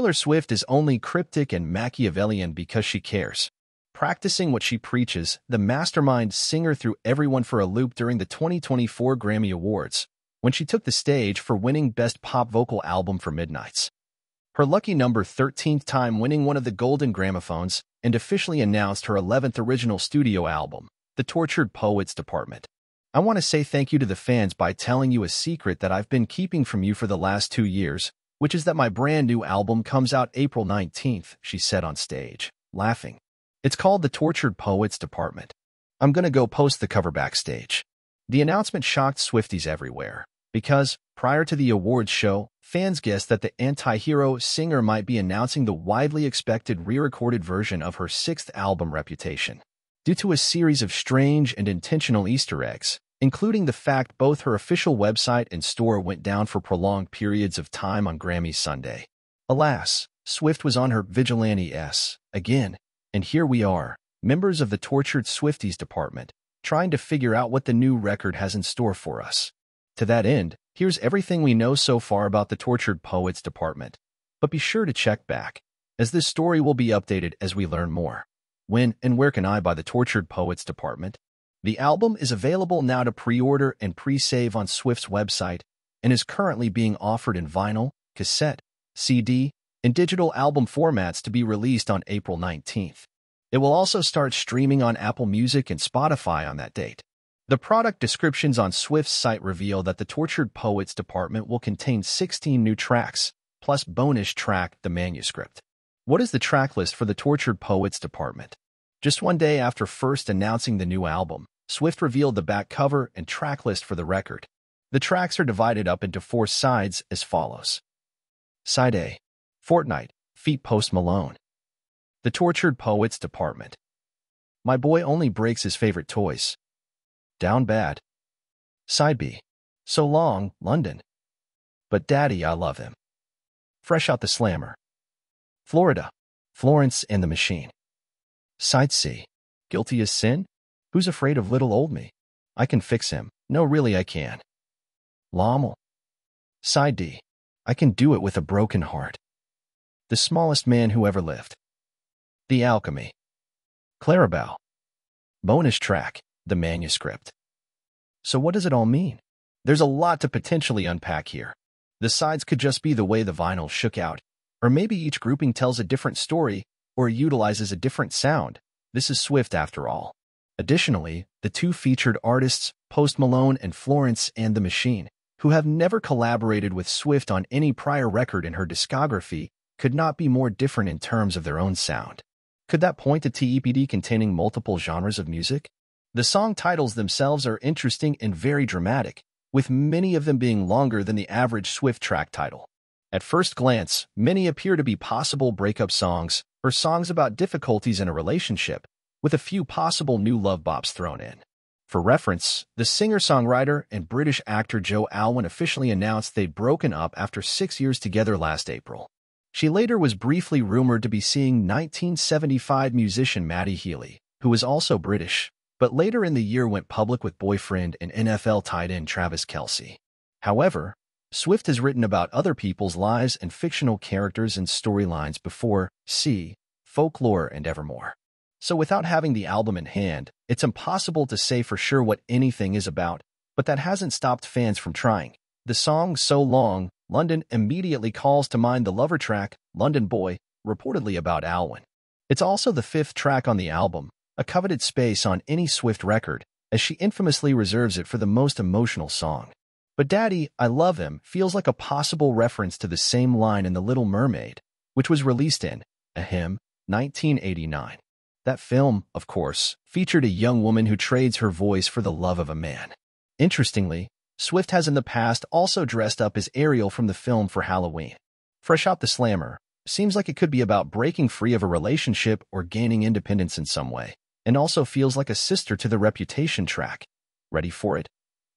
Taylor Swift is only cryptic and Machiavellian because she cares. Practicing what she preaches, the mastermind singer threw everyone for a loop during the 2024 Grammy Awards, when she took the stage for winning Best Pop Vocal Album for Midnights. Her lucky number 13th time winning one of the Golden Gramophones, and officially announced her 11th original studio album, The Tortured Poets Department. I want to say thank you to the fans by telling you a secret that I've been keeping from you for the last 2 years, which is that my brand new album comes out April 19th, she said on stage, laughing. It's called The Tortured Poets Department. I'm gonna go post the cover backstage. The announcement shocked Swifties everywhere, because, prior to the awards show, fans guessed that the anti-hero singer might be announcing the widely expected re-recorded version of her 6th album Reputation. Due to a series of strange and intentional Easter eggs, including the fact both her official website and store went down for prolonged periods of time on Grammy Sunday. Alas, Swift was on her vigilante-s again, and here we are, members of the Tortured Swifties Department, trying to figure out what the new record has in store for us. To that end, here's everything we know so far about the Tortured Poets Department. But be sure to check back, as this story will be updated as we learn more. When and where can I buy the Tortured Poets Department? The album is available now to pre-order and pre-save on Swift's website and is currently being offered in vinyl, cassette, CD, and digital album formats to be released on April 19th. It will also start streaming on Apple Music and Spotify on that date. The product descriptions on Swift's site reveal that the Tortured Poets Department will contain 16 new tracks, plus bonus track, The Manuscript. What is the track list for the Tortured Poets Department? Just one day after first announcing the new album, Swift revealed the back cover and track list for the record. The tracks are divided up into 4 sides as follows. Side A, Fortnite, feat. Post Malone. The Tortured Poets Department. My boy only breaks his favorite toys. Down Bad. Side B, So Long, London. But Daddy, I love him. Fresh Out the Slammer. Florida, Florence and the Machine. Side C, Guilty as Sin? Who's afraid of little old me? I can fix him. No, really, I can. Lommel. Side D, I can do it with a broken heart. The smallest man who ever lived. The Alchemy. Clarabelle. Bonus track, The Manuscript. So what does it all mean? There's a lot to potentially unpack here. The sides could just be the way the vinyl shook out, or maybe each grouping tells a different story or utilizes a different sound. This is Swift after all. Additionally, the 2 featured artists, Post Malone and Florence and the Machine, who have never collaborated with Swift on any prior record in her discography, could not be more different in terms of their own sound. Could that point to TEPD containing multiple genres of music? The song titles themselves are interesting and very dramatic, with many of them being longer than the average Swift track title. At first glance, many appear to be possible breakup songs or songs about difficulties in a relationship, with a few possible new love bops thrown in. For reference, the singer-songwriter and British actor Joe Alwyn officially announced they'd broken up after 6 years together last April. She later was briefly rumored to be seeing 1975 musician Matty Healy, who was also British, but later in the year went public with boyfriend and NFL tight end Travis Kelce. However, Swift has written about other people's lives and fictional characters and storylines before, see Folklore and Evermore. So without having the album in hand, it's impossible to say for sure what anything is about, but that hasn't stopped fans from trying. The song So Long, London immediately calls to mind the Lover track, London Boy, reportedly about Alwyn. It's also the 5th track on the album, a coveted space on any Swift record, as she infamously reserves it for the most emotional song. But Daddy, I Love Him feels like a possible reference to the same line in The Little Mermaid, which was released in, Ahem, 1989. That film, of course, featured a young woman who trades her voice for the love of a man. Interestingly, Swift has in the past also dressed up as Ariel from the film for Halloween. Fresh Out the Slammer seems like it could be about breaking free of a relationship or gaining independence in some way, and also feels like a sister to the Reputation track. Ready for it?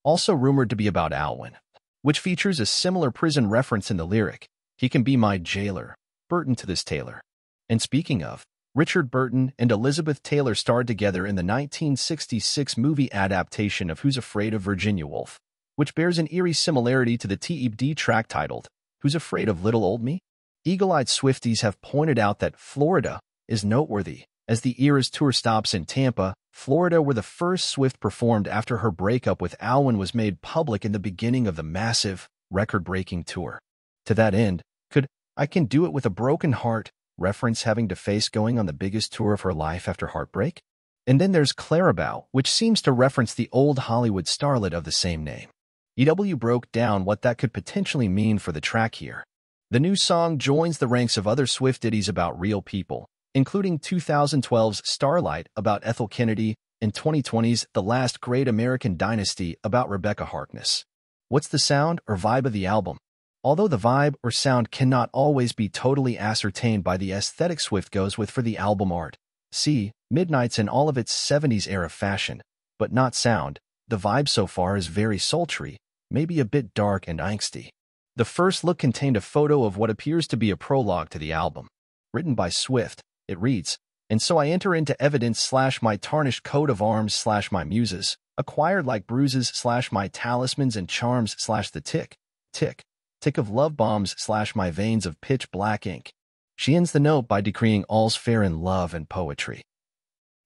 Also rumored to be about Alwyn, which features a similar prison reference in the lyric, He can be my jailer, Burton to this Taylor. And speaking of, Richard Burton and Elizabeth Taylor starred together in the 1966 movie adaptation of Who's Afraid of Virginia Woolf, which bears an eerie similarity to the TEPD track titled, Who's Afraid of Little Old Me? Eagle-eyed Swifties have pointed out that Florida is noteworthy, as the era's tour stops in Tampa, Florida, where the first Swift performed after her breakup with Alwyn was made public in the beginning of the massive, record-breaking tour. To that end, could "I Can Do It With a Broken Heart" reference having to face going on the biggest tour of her life after heartbreak? And then there's Clarabelle, which seems to reference the old Hollywood starlet of the same name. EW broke down what that could potentially mean for the track here. The new song joins the ranks of other Swift ditties about real people, including 2012's Starlight about Ethel Kennedy and 2020's The Last Great American Dynasty about Rebecca Harkness. What's the sound or vibe of the album? Although the vibe or sound cannot always be totally ascertained by the aesthetic Swift goes with for the album art, see Midnight's in all of its 70s era fashion, but not sound, the vibe so far is very sultry, maybe a bit dark and angsty. The first look contained a photo of what appears to be a prologue to the album. Written by Swift, it reads, "And so I enter into evidence / my tarnished coat of arms / my muses, acquired like bruises / my talismans and charms / the tick, tick, tick of love bombs / my veins of pitch black ink." She ends the note by decreeing all's fair in love and poetry,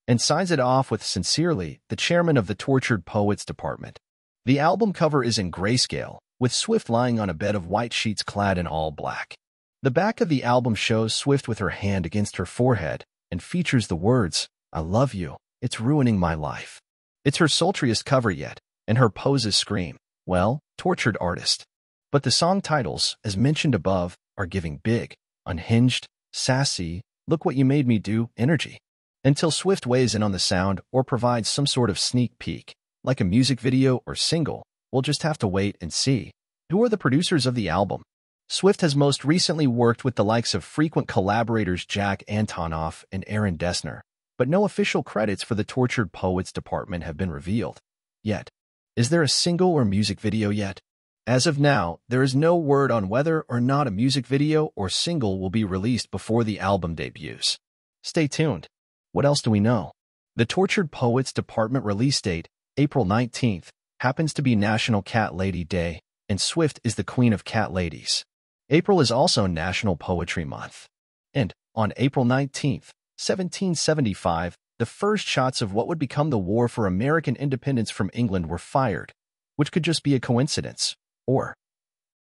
and signs it off with "Sincerely, the chairman of the Tortured Poets Department." The album cover is in grayscale, with Swift lying on a bed of white sheets clad in all black. The back of the album shows Swift with her hand against her forehead and features the words, "I love you, it's ruining my life." It's her sultriest cover yet, and her poses scream, well, tortured artist. But the song titles, as mentioned above, are giving big, unhinged, sassy, look what you made me do energy. Until Swift weighs in on the sound or provides some sort of sneak peek, like a music video or single, we'll just have to wait and see. Who are the producers of the album? Swift has most recently worked with the likes of frequent collaborators Jack Antonoff and Aaron Dessner, but no official credits for the Tortured Poets Department have been revealed. Yet, is there a single or music video yet? As of now, there is no word on whether or not a music video or single will be released before the album debuts. Stay tuned. What else do we know? The Tortured Poets Department release date, April 19th, happens to be National Cat Lady Day, and Swift is the queen of cat ladies. April is also National Poetry Month. And, on April 19th, 1775, the first shots of what would become the War for American Independence from England were fired, which could just be a coincidence, or